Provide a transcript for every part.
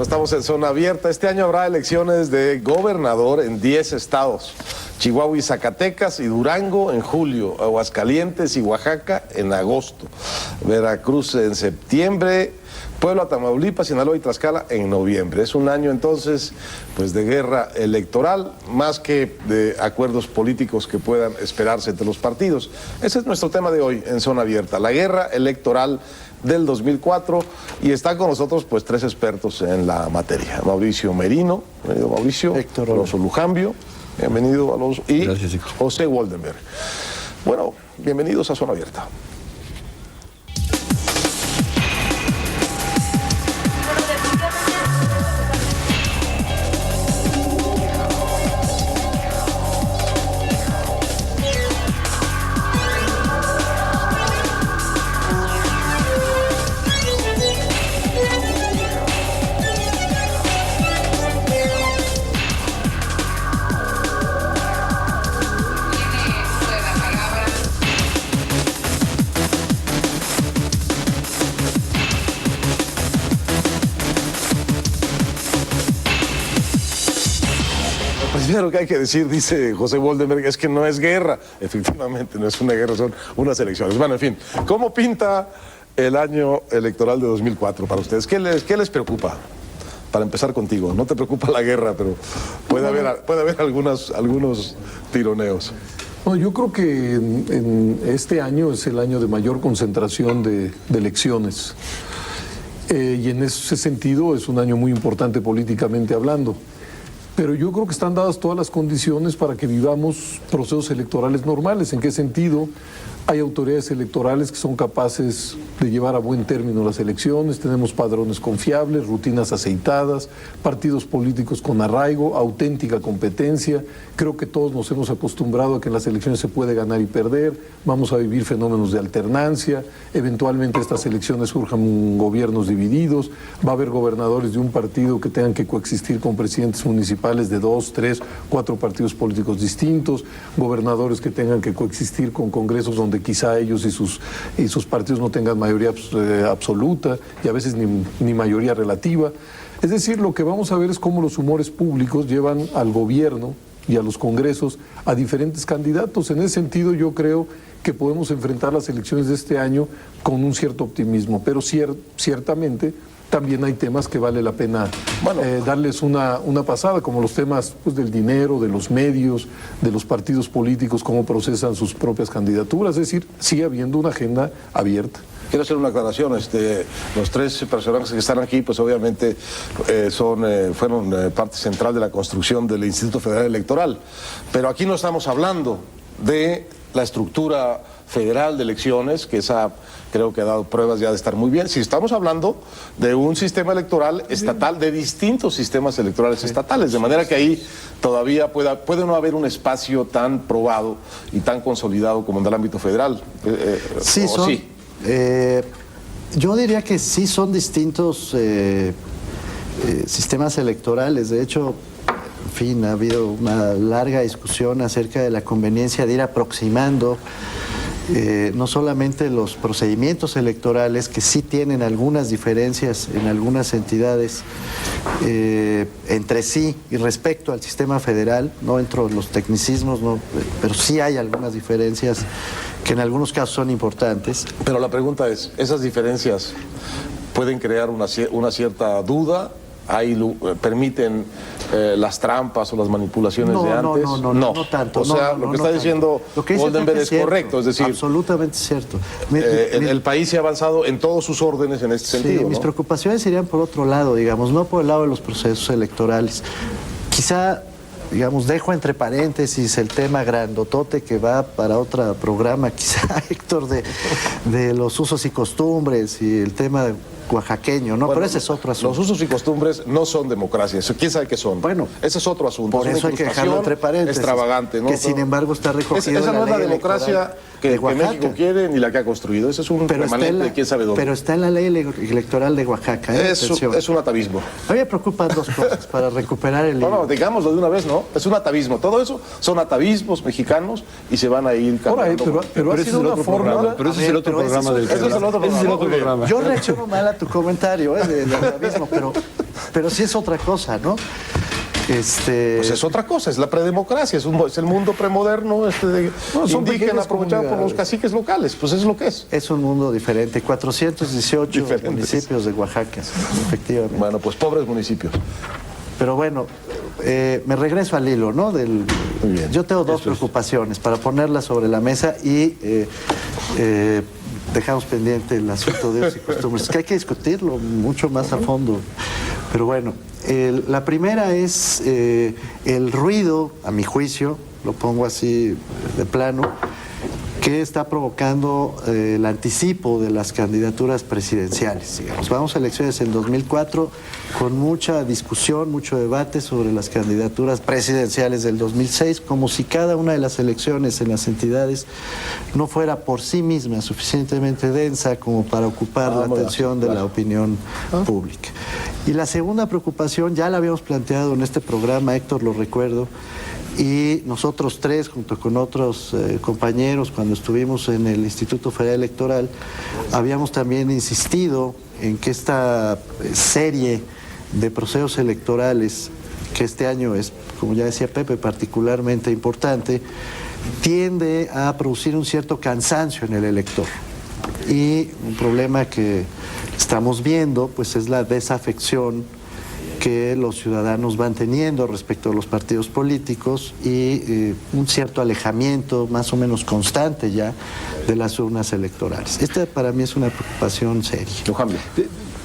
estamos en zona abierta. Este año habrá elecciones de gobernador en 10 estados. Chihuahua y Zacatecas y Durango en julio. Aguascalientes y Oaxaca en agosto. Veracruz en septiembre. Puebla, Tamaulipas, Sinaloa y Tlaxcala en noviembre. Es un año entonces pues de guerra electoral, más que de acuerdos políticos que puedan esperarse entre los partidos. Ese es nuestro tema de hoy en Zona Abierta, la guerra electoral del 2004, y están con nosotros pues tres expertos en la materia. Mauricio Merino, bienvenido Mauricio. Héctor Alonso Lujambio, bienvenido Alonso, y gracias, Héctor. José Waldenberg. Bueno, bienvenidos a Zona Abierta. Primero que hay que decir, dice José Waldenberg, es que no es guerra. Efectivamente, no es una guerra, son unas elecciones. Bueno, en fin, ¿cómo pinta el año electoral de 2004 para ustedes? ¿Qué les preocupa? Para empezar contigo, no te preocupa la guerra, pero puede haber algunos tironeos. Bueno, yo creo que en este año es el año de mayor concentración de elecciones. Y en ese sentido es un año muy importante políticamente hablando. Pero yo creo que están dadas todas las condiciones para que vivamos procesos electorales normales. ¿En qué sentido? Hay autoridades electorales que son capaces de llevar a buen término las elecciones, tenemos padrones confiables, rutinas aceitadas, partidos políticos con arraigo, auténtica competencia. Creo que todos nos hemos acostumbrado a que en las elecciones se puede ganar y perder, vamos a vivir fenómenos de alternancia, eventualmente estas elecciones surjan gobiernos divididos, va a haber gobernadores de un partido que tengan que coexistir con presidentes municipales de 2, 3, 4 partidos políticos distintos, gobernadores que tengan que coexistir con congresos donde quizá ellos y sus partidos no tengan mayoría absoluta y a veces ni mayoría relativa. Es decir, lo que vamos a ver es cómo los humores públicos llevan al gobierno y a los congresos a diferentes candidatos. En ese sentido, yo creo que podemos enfrentar las elecciones de este año con un cierto optimismo, pero ciertamente también hay temas que vale la pena darles una pasada, como los temas pues, del dinero, de los medios, de los partidos políticos, cómo procesan sus propias candidaturas. Es decir, sigue habiendo una agenda abierta. Quiero hacer una aclaración. Los tres personajes que están aquí, pues obviamente fueron parte central de la construcción del Instituto Federal Electoral. Pero aquí no estamos hablando de la estructura federal de elecciones, que esa creo que ha dado pruebas ya de estar muy bien. Si estamos hablando de un sistema electoral estatal, de distintos sistemas electorales estatales, de manera que ahí todavía puede no haber un espacio tan probado y tan consolidado como en el ámbito federal. Yo diría que sí son distintos sistemas electorales. De hecho, en fin, ha habido una larga discusión acerca de la conveniencia de ir aproximando no solamente los procedimientos electorales, que sí tienen algunas diferencias en algunas entidades entre sí y respecto al sistema federal, no entro en los tecnicismos, no, pero sí hay algunas diferencias que en algunos casos son importantes. Pero la pregunta es, ¿esas diferencias pueden crear una cierta duda? ¿Permiten las trampas o las manipulaciones de antes? No tanto. O sea, lo que está diciendo Waldenberg es correcto, es decir, absolutamente cierto. El país se ha avanzado en todos sus órdenes en este sentido. Sí, mis preocupaciones serían por otro lado, digamos, no por el lado de los procesos electorales. Quizá, digamos, dejo entre paréntesis el tema grandotote que va para otro programa, quizá, Héctor, de los usos y costumbres y el tema oaxaqueño, ¿no? Pero ese es otro asunto. Los usos y costumbres no son democracia, ¿quién sabe qué son? Bueno, ese es otro asunto. Por eso hay que dejarlo entre paréntesis. Extravagante, ¿no? Que sin embargo está recogido. Esa no es la democracia que México quiere ni la que ha construido. Ese es un remanente de quién sabe dónde. Pero está en la ley electoral de Oaxaca. Es un atavismo. A mí me preocupan dos cosas para recuperar el... No, digámoslo de una vez, ¿no? Es un atavismo. Todo eso son atavismos mexicanos y se van a ir cambiando. Pero ha sido una fórmula... Pero ese es el otro programa del... Ese es el otro programa. Yo reacciono mal a tu comentario del atavismo, pero pero sí es otra cosa, ¿no? Pues es otra cosa, es la predemocracia, es el mundo premoderno son indígena pequeñas aprovechado por los comunidades. caciques locales, pues es lo que es. Es un mundo diferente. 418 Diferentes. municipios de Oaxaca, efectivamente. Bueno, pues pobres municipios. Pero bueno, me regreso al hilo, ¿no? Muy bien. Yo tengo dos preocupaciones para ponerlas sobre la mesa y dejamos pendiente el asunto de usos y costumbres, que hay que discutirlo mucho más a fondo. Pero bueno, la primera es el ruido, a mi juicio, lo pongo así de plano, que está provocando el anticipo de las candidaturas presidenciales. Digamos. Vamos a elecciones en 2004 con mucha discusión, mucho debate sobre las candidaturas presidenciales del 2006, como si cada una de las elecciones en las entidades no fuera por sí misma suficientemente densa como para ocupar la atención de la opinión pública. Y la segunda preocupación, ya la habíamos planteado en este programa, Héctor, lo recuerdo, y nosotros tres, junto con otros compañeros, cuando estuvimos en el Instituto Federal Electoral, habíamos también insistido en que esta serie de procesos electorales, que este año es, como ya decía Pepe, particularmente importante, tiende a producir un cierto cansancio en el elector. Y un problema que estamos viendo, pues es la desafección que los ciudadanos van teniendo respecto a los partidos políticos y un cierto alejamiento más o menos constante ya de las urnas electorales. Esta para mí es una preocupación seria.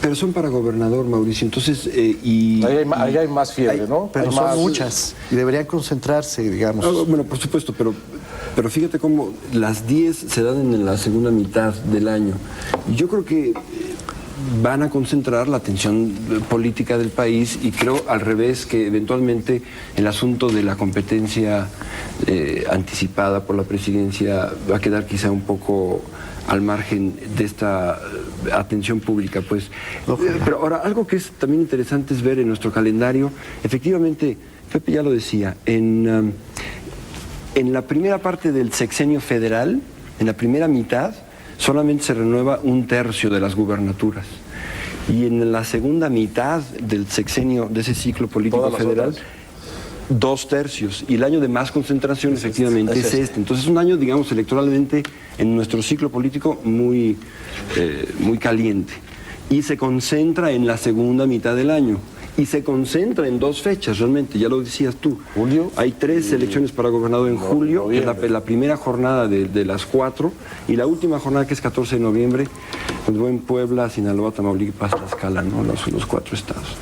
Pero son para gobernador, Mauricio, entonces... Ahí hay más fiebre, ¿no? Pero Hay son más... muchas y deberían concentrarse, digamos. Bueno, por supuesto, pero fíjate cómo las 10 se dan en la segunda mitad del año. Yo creo que van a concentrar la atención política del país y creo al revés que eventualmente el asunto de la competencia anticipada por la presidencia va a quedar quizá un poco al margen de esta atención pública, pues. Pero ahora, algo que es también interesante es ver en nuestro calendario, efectivamente, Pepe ya lo decía, en la primera parte del sexenio federal, en la primera mitad, solamente se renueva 1/3 de las gubernaturas. Y en la segunda mitad del sexenio de ese ciclo político federal, 2/3. Y el año de más concentración, efectivamente, es este. Entonces es un año, digamos, electoralmente, en nuestro ciclo político muy caliente. Y se concentra en la segunda mitad del año. Y se concentra en 2 fechas, realmente, ya lo decías tú. Julio. Hay 3 elecciones para gobernador en julio, que es la primera jornada de las 4, y la última jornada, que es 14 de noviembre, en Puebla, Sinaloa, Tamaulipas, Tlaxcala, ¿no? los 4 estados.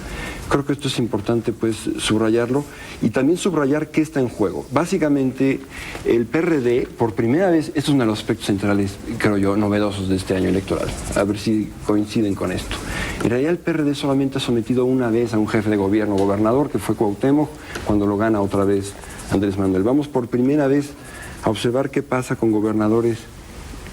Creo que esto es importante, pues, subrayarlo y también subrayar qué está en juego. Básicamente, el PRD, por primera vez, esto es uno de los aspectos centrales, creo yo, novedosos de este año electoral. A ver si coinciden con esto. En realidad, el PRD solamente ha sometido una vez a un jefe de gobierno, gobernador, que fue Cuauhtémoc, cuando lo gana otra vez Andrés Manuel. Vamos por primera vez a observar qué pasa con gobernadores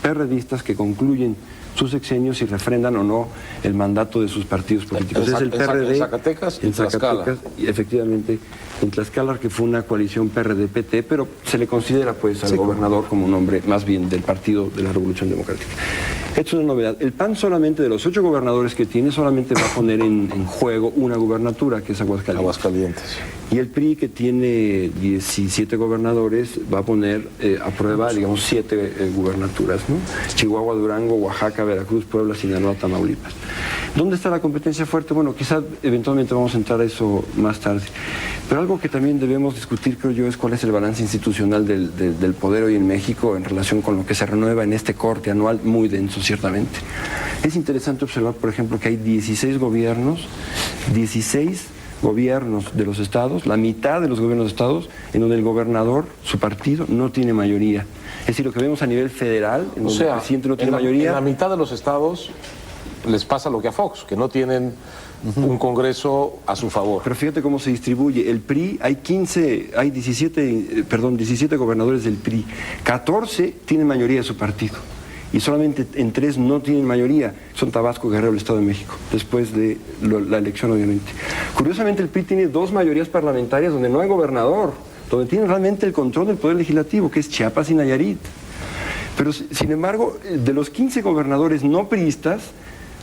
PRDistas que concluyen sus sexenios y refrendan o no el mandato de sus partidos políticos. Es el PRD. En Zacatecas y en Tlaxcala. Zacatecas, y efectivamente, en Tlaxcala, que fue una coalición PRD-PT, pero se le considera pues al gobernador como un hombre más bien del Partido de la Revolución Democrática. Esto es una novedad. El PAN solamente, de los 8 gobernadores que tiene, solamente va a poner en juego una gubernatura, que es Aguascalientes. Y el PRI, que tiene 17 gobernadores, va a poner a prueba, digamos, 7 gubernaturas, ¿no? Chihuahua, Durango, Oaxaca, Veracruz, Puebla, Sinaloa, Tamaulipas. ¿Dónde está la competencia fuerte? Bueno, quizás eventualmente vamos a entrar a eso más tarde. Pero algo que también debemos discutir, creo yo, es cuál es el balance institucional del poder hoy en México en relación con lo que se renueva en este corte anual, muy denso, ciertamente. Es interesante observar, por ejemplo, que hay 16 gobiernos de los estados, la mitad de los gobiernos de estados, en donde el gobernador, su partido, no tiene mayoría. Es decir, lo que vemos a nivel federal, en donde el presidente no tiene mayoría. En la mitad de los estados les pasa lo que a Fox, que no tienen un Congreso a su favor. Pero fíjate cómo se distribuye. El PRI, hay 17 gobernadores del PRI, 14 tienen mayoría de su partido. Y solamente en 3 no tienen mayoría, son Tabasco, Guerrero, el Estado de México, después de la elección, obviamente. Curiosamente, el PRI tiene 2 mayorías parlamentarias donde no hay gobernador, donde tiene realmente el control del poder legislativo, que es Chiapas y Nayarit. Pero, sin embargo, de los 15 gobernadores no priistas,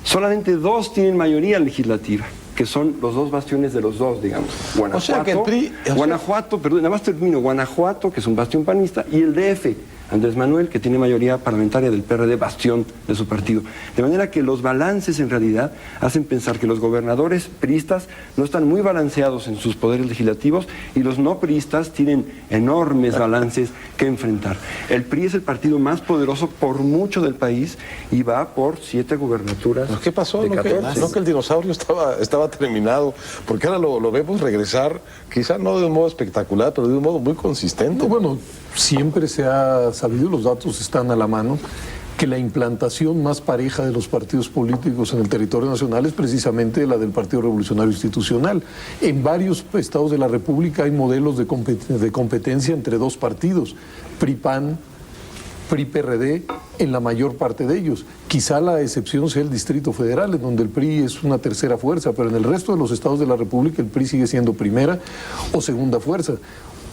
solamente 2 tienen mayoría legislativa. que son los dos bastiones de los dos, digamos. Guanajuato, O sea que el PRI... Guanajuato, perdón, nada más termino, Guanajuato, que es un bastión panista, y el DF, Andrés Manuel, que tiene mayoría parlamentaria del PRD, bastión de su partido. De manera que los balances en realidad hacen pensar que los gobernadores priistas no están muy balanceados en sus poderes legislativos y los no priistas tienen enormes balances que enfrentar. El PRI es el partido más poderoso por mucho del país y va por 7 gubernaturas. ¿Pero qué pasó? de ¿No 14. que el dinosaurio estaba terminado? Porque ahora lo vemos regresar, quizá no de un modo espectacular, pero de un modo muy consistente. No, bueno, siempre se ha sabido, los datos están a la mano, que la implantación más pareja de los partidos políticos en el territorio nacional es precisamente la del Partido Revolucionario Institucional. En varios estados de la República hay modelos de competencia entre dos partidos, PRI-PAN, PRI-PRD, en la mayor parte de ellos. Quizá la excepción sea el Distrito Federal, en donde el PRI es una tercera fuerza, pero en el resto de los estados de la República el PRI sigue siendo primera o segunda fuerza.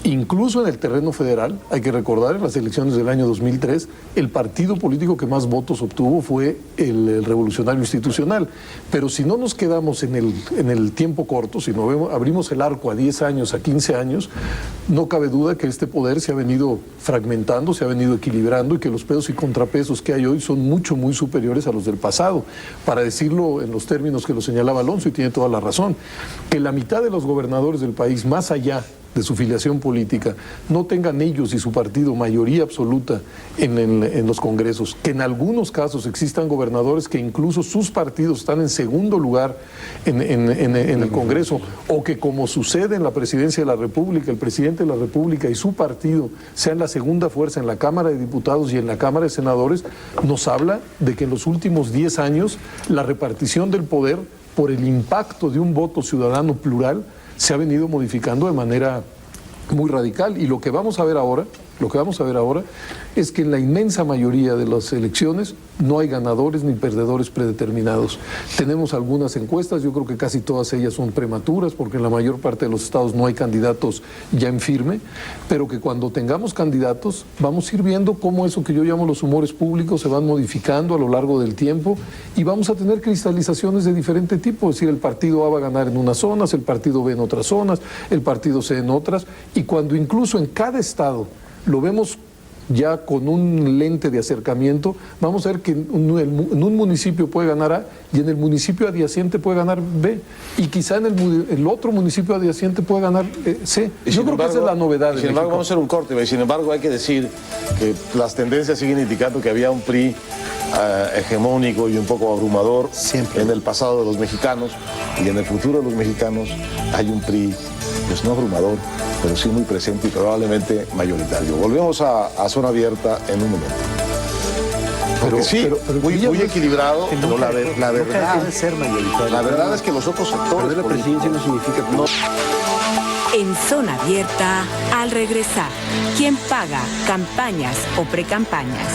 Incluso en el terreno federal, hay que recordar, en las elecciones del año 2003, el partido político que más votos obtuvo fue el Revolucionario Institucional. Pero si no nos quedamos en el tiempo corto, si no abrimos el arco a 10 años, a 15 años, no cabe duda que este poder se ha venido fragmentando, se ha venido equilibrando y que los pesos y contrapesos que hay hoy son muy superiores a los del pasado. Para decirlo en los términos que lo señalaba Alonso, y tiene toda la razón, que la mitad de los gobernadores del país, más allá de su filiación política, no tengan ellos y su partido mayoría absoluta en los congresos, que en algunos casos existan gobernadores que incluso sus partidos están en segundo lugar en el Congreso, o que, como sucede en la presidencia de la República, el presidente de la República y su partido sean la segunda fuerza en la Cámara de Diputados y en la Cámara de Senadores, nos habla de que en los últimos 10 años la repartición del poder, por el impacto de un voto ciudadano plural, se ha venido modificando de manera muy radical. Y lo que vamos a ver ahora es que en la inmensa mayoría de las elecciones no hay ganadores ni perdedores predeterminados. Tenemos algunas encuestas, yo creo que casi todas ellas son prematuras, porque en la mayor parte de los estados no hay candidatos ya en firme, pero que cuando tengamos candidatos vamos a ir viendo cómo eso que yo llamo los humores públicos se van modificando a lo largo del tiempo, y vamos a tener cristalizaciones de diferente tipo. Es decir, el partido A va a ganar en unas zonas, el partido B en otras zonas, el partido C en otras, y cuando incluso en cada estado lo vemos ya con un lente de acercamiento, vamos a ver que en un municipio puede ganar A y en el municipio adyacente puede ganar B, y quizá en el otro municipio adyacente puede ganar C. Yo creo que esa es la novedad. Sin embargo, vamos a hacer un corte, y sin embargo hay que decir que las tendencias siguen indicando que había un PRI hegemónico y un poco abrumador Siempre. en el pasado de los mexicanos, y en el futuro de los mexicanos hay un PRI, pues no abrumador, pero sí muy presente y probablemente mayoritario. Volvemos a Zona Abierta en un momento. Porque pero muy equilibrado, pero la verdad debe ser mayoritario. La verdad es que los otros sectores Perder la presidencia no significa que no. En Zona Abierta, al regresar, ¿quién paga campañas o precampañas?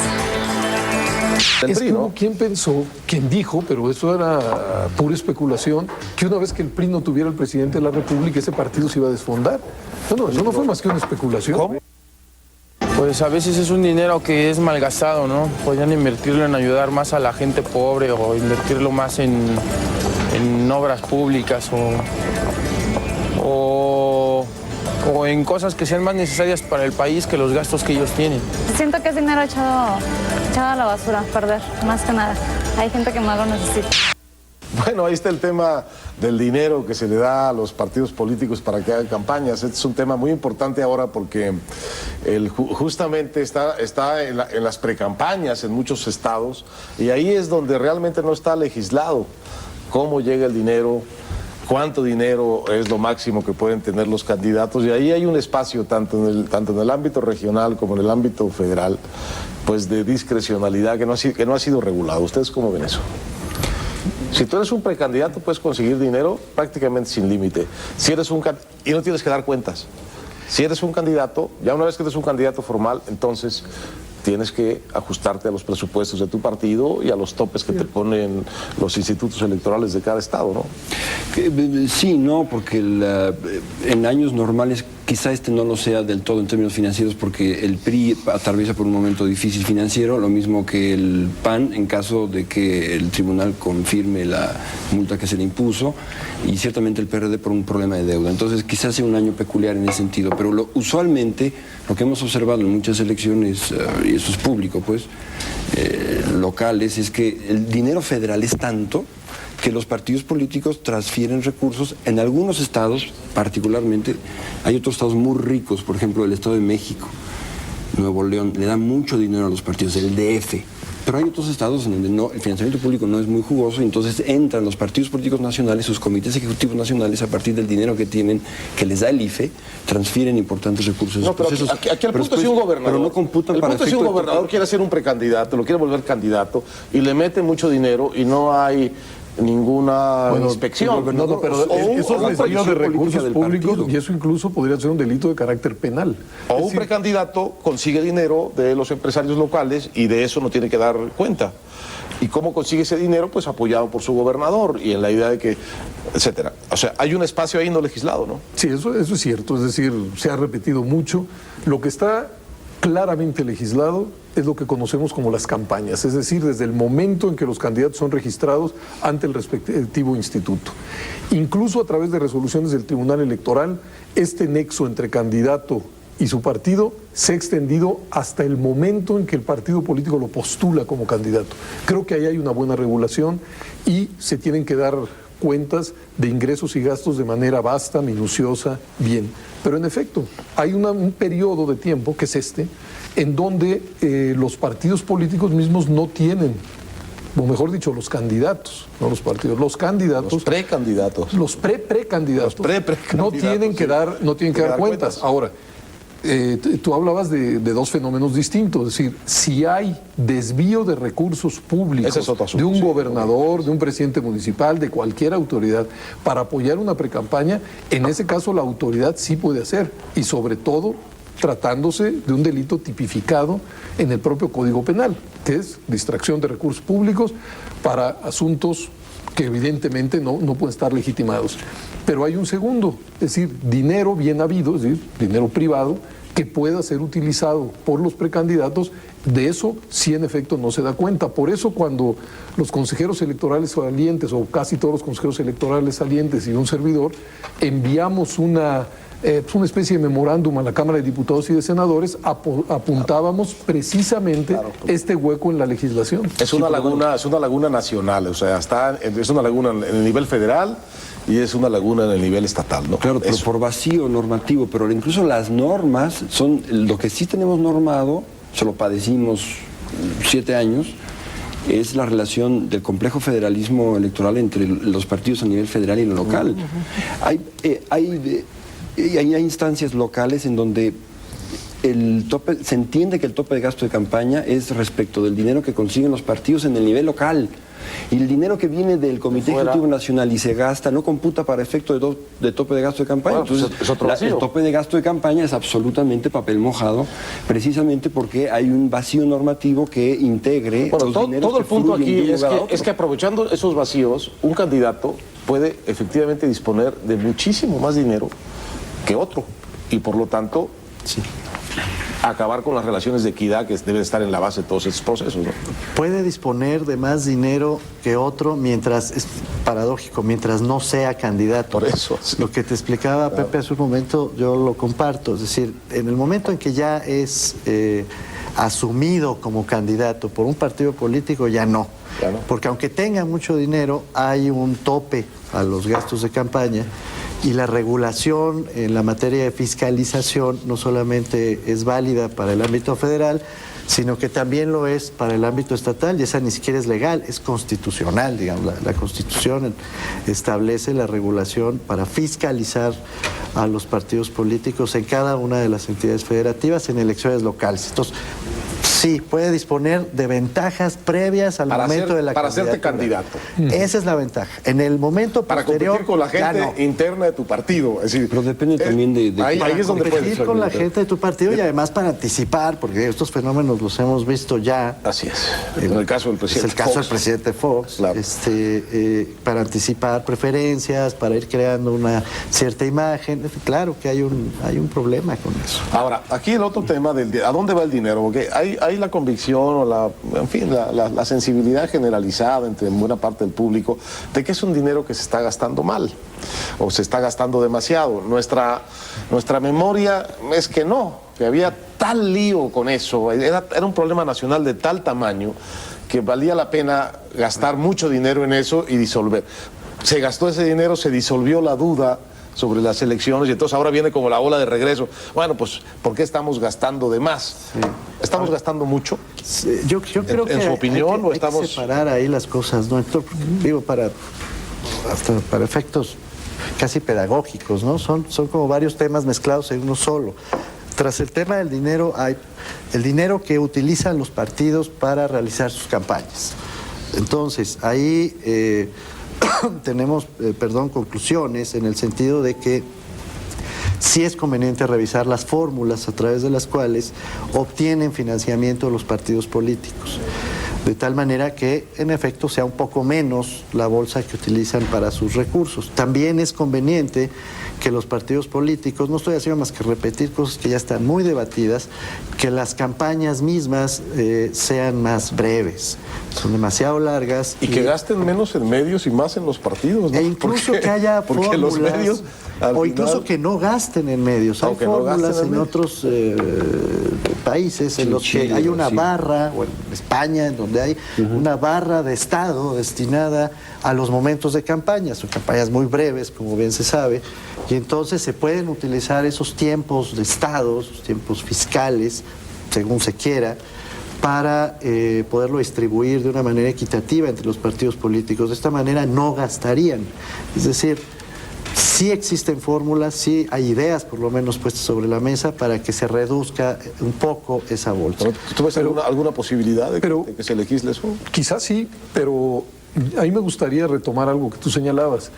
del Es PRI, que ¿no? hubo quien pensó, quien dijo, pero eso era pura especulación, que una vez que el PRI no tuviera el presidente de la República, ese partido se iba a desfondar. No, eso no fue más que una especulación. ¿Cómo? Pues a veces es un dinero que es malgastado, ¿no? Podrían invertirlo en ayudar más a la gente pobre, o invertirlo más en obras públicas, o en cosas que sean más necesarias para el país que los gastos que ellos tienen. Siento que es dinero echado a la basura, perder, más que nada. Hay gente que más lo necesita. Bueno, ahí está el tema del dinero que se le da a los partidos políticos para que hagan campañas. Este es un tema muy importante ahora porque justamente está en las precampañas en muchos estados, y ahí es donde realmente no está legislado cómo llega el dinero, cuánto dinero es lo máximo que pueden tener los candidatos, y ahí hay un espacio tanto en el ámbito regional como en el ámbito federal, pues de discrecionalidad que no ha sido regulado. ¿Ustedes cómo ven eso? Si tú eres un precandidato, puedes conseguir dinero prácticamente sin límite. Y no tienes que dar cuentas. Si eres un candidato, ya una vez que eres un candidato formal, entonces tienes que ajustarte a los presupuestos de tu partido y a los topes que te ponen los institutos electorales de cada estado, ¿no? Sí, no, porque en años normales quizá no lo sea del todo en términos financieros, porque el PRI atraviesa por un momento difícil financiero, lo mismo que el PAN en caso de que el tribunal confirme la multa que se le impuso, y ciertamente el PRD por un problema de deuda. Entonces quizás sea un año peculiar en ese sentido, pero usualmente lo que hemos observado en muchas elecciones, y eso es público, pues, locales, es que el dinero federal es tanto que los partidos políticos transfieren recursos. En algunos estados, particularmente, hay otros estados muy ricos, por ejemplo, el Estado de México, Nuevo León, le da mucho dinero a los partidos, el DF. Pero hay otros estados en donde el financiamiento público no es muy jugoso, y entonces entran los partidos políticos nacionales, sus comités ejecutivos nacionales, a partir del dinero que tienen, que les da el IFE, transfieren importantes recursos. No, pero aquí el punto es si un gobernador, pero no computan para si un gobernador quiere hacer un precandidato, lo quiere volver candidato, y le mete mucho dinero y no hay ninguna inspección. No, pero eso es desvío de recursos públicos, y eso incluso podría ser un delito de carácter penal. O un precandidato consigue dinero de los empresarios locales y de eso no tiene que dar cuenta. ¿Y cómo consigue ese dinero? Pues apoyado por su gobernador y en la idea de que, etcétera. O sea, hay un espacio ahí no legislado, ¿no? Sí, eso es cierto, es decir, se ha repetido mucho. Lo que está claramente legislado es lo que conocemos como las campañas, es decir, desde el momento en que los candidatos son registrados ante el respectivo instituto. Incluso a través de resoluciones del Tribunal Electoral, este nexo entre candidato y su partido se ha extendido hasta el momento en que el partido político lo postula como candidato. Creo que ahí hay una buena regulación y se tienen que dar cuentas de ingresos y gastos de manera vasta, minuciosa, bien. Pero en efecto, hay un periodo de tiempo, que es en donde los partidos políticos mismos no tienen, o mejor dicho, los candidatos, no los partidos, los candidatos. Los precandidatos. Los precandidatos. No tienen que dar cuentas. Ahora, tú hablabas de dos fenómenos distintos, es decir, si hay desvío de recursos públicos de un gobernador, de un presidente municipal, de cualquier autoridad, para apoyar una precampaña, en ese caso la autoridad sí puede hacer, y sobre todo tratándose de un delito tipificado en el propio Código Penal, que es distracción de recursos públicos para asuntos que evidentemente no pueden estar legitimados. Pero hay un segundo, es decir, dinero bien habido, es decir, dinero privado, que pueda ser utilizado por los precandidatos, de eso sí en efecto no se da cuenta. Por eso cuando los consejeros electorales salientes, o casi todos los consejeros electorales salientes y un servidor, enviamos una especie de memorándum a la Cámara de Diputados y de Senadores, apuntábamos precisamente este hueco en la legislación. Es una laguna nacional, o sea, es una laguna en el nivel federal y es una laguna en el nivel estatal, ¿no? Claro, pero por vacío normativo, pero incluso las normas son lo que sí tenemos normado, se lo padecimos 7 años, es la relación del complejo federalismo electoral entre los partidos a nivel federal y lo local. Hay instancias locales en donde se entiende que el tope de gasto de campaña es respecto del dinero que consiguen los partidos en el nivel local. Y el dinero que viene del Comité Ejecutivo Nacional y se gasta no computa para efecto de tope de gasto de campaña. Bueno, entonces, el tope de gasto de campaña es absolutamente papel mojado, precisamente porque hay un vacío normativo que integre los dineros. Todo el punto aquí es que aprovechando esos vacíos, un candidato puede efectivamente disponer de muchísimo más dinero que otro y por lo tanto acabar con las relaciones de equidad que deben estar en la base de todos estos procesos, ¿no? Puede disponer de más dinero que otro mientras, es paradójico, mientras no sea candidato. Por eso. Sí. Lo que te explicaba Pepe hace un momento, yo lo comparto. Es decir, en el momento en que ya es asumido como candidato por un partido político, ya no. Claro. Porque aunque tenga mucho dinero, hay un tope a los gastos de campaña. Y la regulación en la materia de fiscalización no solamente es válida para el ámbito federal, sino que también lo es para el ámbito estatal, y esa ni siquiera es legal, es constitucional, digamos. La Constitución establece la regulación para fiscalizar a los partidos políticos en cada una de las entidades federativas en elecciones locales. Entonces, Sí, puede disponer de ventajas previas al momento de la para hacerte candidatura. candidato. Esa es la ventaja. En el momento Para posterior, competir con la ya gente no. interna de tu partido. Es decir, Pero depende también de ahí es donde competir puedes. con la gente de tu partido y además para anticipar, porque estos fenómenos los hemos visto ya. Así es. En el caso del Es presidente el caso Fox. del presidente Fox, Claro. para anticipar preferencias, para ir creando una cierta imagen. Claro que hay un problema con eso. Ahora, aquí el otro tema ¿a dónde va el dinero? Porque hay la convicción o la sensibilidad generalizada entre buena parte del público de que es un dinero que se está gastando mal o se está gastando demasiado. Nuestra memoria es que no, que había tal lío con eso, era un problema nacional de tal tamaño que valía la pena gastar mucho dinero en eso y disolver. Se gastó ese dinero, se disolvió la duda sobre las elecciones y entonces ahora viene como la ola de regreso. Bueno, pues, ¿por qué estamos gastando de más? ¿Estamos gastando mucho? Sí, yo creo ¿En que su opinión, hay o que estamos...? separar ahí las cosas, ¿no, Héctor? Porque, digo, hasta para efectos casi pedagógicos, ¿no? Son como varios temas mezclados en uno solo. Tras el tema del dinero, hay el dinero que utilizan los partidos para realizar sus campañas. Entonces, ahí tenemos, conclusiones en el sentido de que sí es conveniente revisar las fórmulas a través de las cuales obtienen financiamiento los partidos políticos, de tal manera que en efecto sea un poco menos la bolsa que utilizan para sus recursos. También es conveniente que los partidos políticos, no estoy haciendo más que repetir cosas que ya están muy debatidas, que las campañas mismas sean más breves, son demasiado largas. Y que gasten menos en medios y más en los partidos, ¿no? E incluso Porque- que haya porque fórmulas, los medios, al o incluso final- que no gasten en medios. Hay Aunque no gasten fórmulas en en medios. otros países en los que Chile, hay una sí. barra, o en España, en donde hay una barra de Estado destinada a los momentos de campaña. Son campañas muy breves, como bien se sabe, y entonces se pueden utilizar esos tiempos de Estado, esos tiempos fiscales, según se quiera, para poderlo distribuir de una manera equitativa entre los partidos políticos. De esta manera no gastarían. Es decir, sí existen fórmulas, sí hay ideas por lo menos puestas sobre la mesa para que se reduzca un poco esa bolsa. ¿Tú ves alguna posibilidad de que se legisle eso? Quizás sí, pero ahí me gustaría retomar algo que tú señalabas.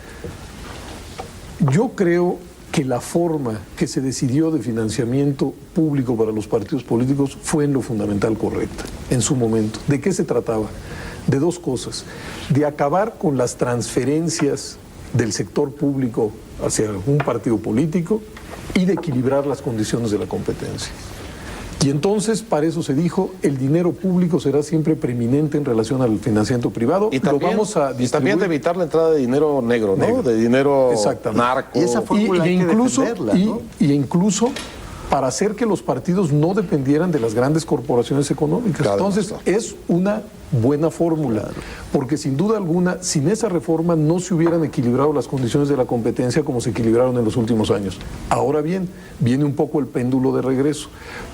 Yo creo que la forma que se decidió de financiamiento público para los partidos políticos fue en lo fundamental correcta, en su momento. ¿De qué se trataba? De dos cosas. De acabar con las transferencias del sector público hacia un partido político y de equilibrar las condiciones de la competencia. Y entonces, para eso se dijo, el dinero público será siempre preeminente en relación al financiamiento privado. Y también, lo vamos a y también de distribuir. evitar la entrada de dinero negro, ¿no? Negro. De dinero Exactamente. narco. Y esa fórmula hay que defenderla, ¿no? y incluso para hacer que los partidos no dependieran de las grandes corporaciones económicas. Claro, Entonces, claro. es una buena fórmula, porque sin duda alguna, sin esa reforma no se hubieran equilibrado las condiciones de la competencia como se equilibraron en los últimos años. Ahora bien, viene un poco el péndulo de regreso.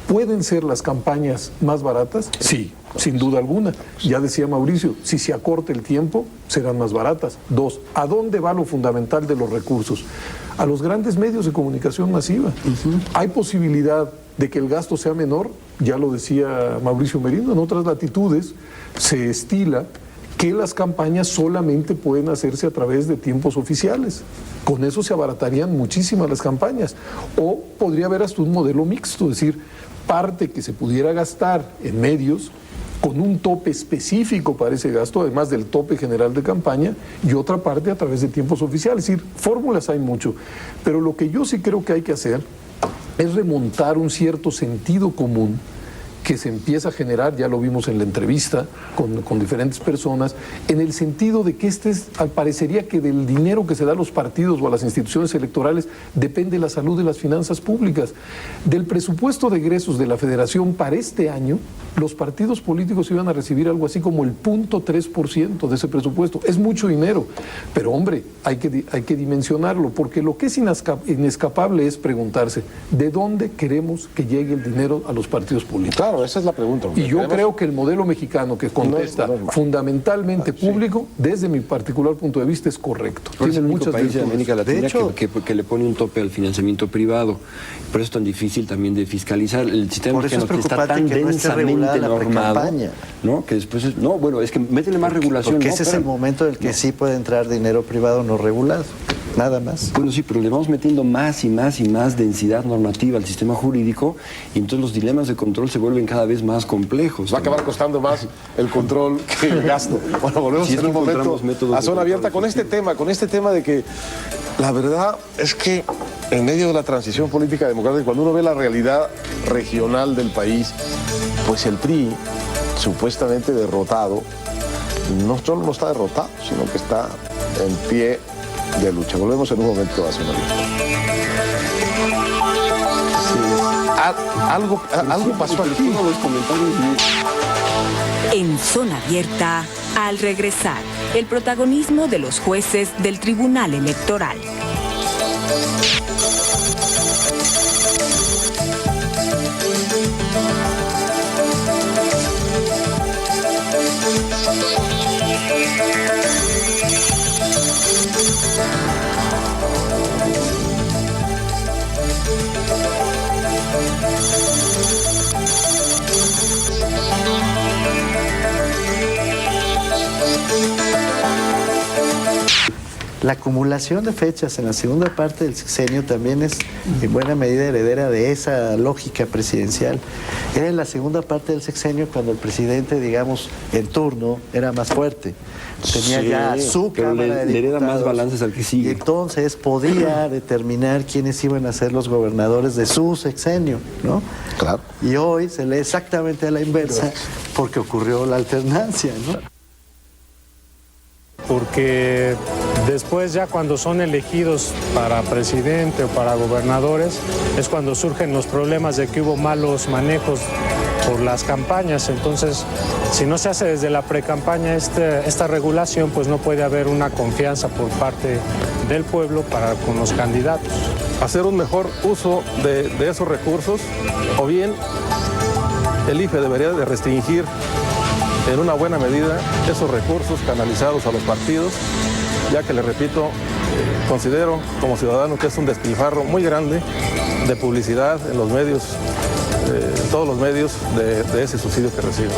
¿Pueden ser las campañas más baratas? Sí, sin duda alguna. Ya decía Mauricio, si se acorta el tiempo, serán más baratas. Dos, ¿a dónde va lo fundamental de los recursos? A los grandes medios de comunicación masiva. Hay posibilidad de que el gasto sea menor, ya lo decía Mauricio Merino, en otras latitudes se estila que las campañas solamente pueden hacerse a través de tiempos oficiales. Con eso se abaratarían muchísimas las campañas. O podría haber hasta un modelo mixto, es decir, parte que se pudiera gastar en medios con un tope específico para ese gasto, además del tope general de campaña, y otra parte a través de tiempos oficiales. Es decir, fórmulas hay mucho, pero lo que yo sí creo que hay que hacer es remontar un cierto sentido común que se empieza a generar, ya lo vimos en la entrevista con diferentes personas, en el sentido de que parecería que del dinero que se da a los partidos o a las instituciones electorales depende la salud de las finanzas públicas. Del presupuesto de egresos de la Federación para este año, los partidos políticos iban a recibir algo así como el 0.3% de ese presupuesto. Es mucho dinero, pero hombre, hay que dimensionarlo, porque lo que es inescapable es preguntarse, ¿de dónde queremos que llegue el dinero a los partidos políticos? Claro, esa es la pregunta. Y yo creo que el modelo mexicano que contesta no es malo. fundamentalmente público, desde mi particular punto de vista, es correcto. Es el Tiene único muchas país de virtudes. América Latina De hecho, que le pone un tope al financiamiento privado. Por eso es tan difícil también de fiscalizar. El sistema Por eso es mexicano que está tan preocupante que no esté densamente regulada la normado, precampaña. ¿no? Que después es, no, bueno, es que métele más regulación. Porque no, ese es el espérame. momento en el que sí puede entrar dinero privado no regulado, nada más. Bueno, sí, pero le vamos metiendo más y más y más densidad normativa al sistema jurídico y entonces los dilemas de control se vuelven cada vez más complejos. Va a acabar costando más el control que el gasto. Bueno, volvemos Si es en un que momento encontramos métodos a de zona control abierta con este tema de que la verdad es que en medio de la transición política democrática, cuando uno ve la realidad regional del país, pues el PRI, supuestamente derrotado, no solo no está derrotado, sino que está en pie de lucha. Volvemos en un momento a zona abierta. Algo pasó aquí. Todos los comentarios En Zona Abierta, al regresar, el protagonismo de los jueces del Tribunal Electoral. La acumulación de fechas en la segunda parte del sexenio también es en buena medida heredera de esa lógica presidencial. Era en la segunda parte del sexenio cuando el presidente, digamos, en turno era más fuerte. Tenía Sí, ya su pero Cámara de le hereda Diputados, más balances al que sigue. Y entonces podía determinar quiénes iban a ser los gobernadores de su sexenio, ¿no? Claro. Y hoy se lee exactamente a la inversa porque ocurrió la alternancia, ¿no? Porque después ya cuando son elegidos para presidente o para gobernadores es cuando surgen los problemas de que hubo malos manejos por las campañas. Entonces, si no se hace desde la precampaña esta regulación, pues no puede haber una confianza por parte del pueblo para con los candidatos. Hacer un mejor uso de esos recursos, o bien el IFE debería de restringir en una buena medida esos recursos canalizados a los partidos, ya que, le repito, considero como ciudadano que es un despilfarro muy grande de publicidad en los medios, en todos los medios de ese subsidio que reciben.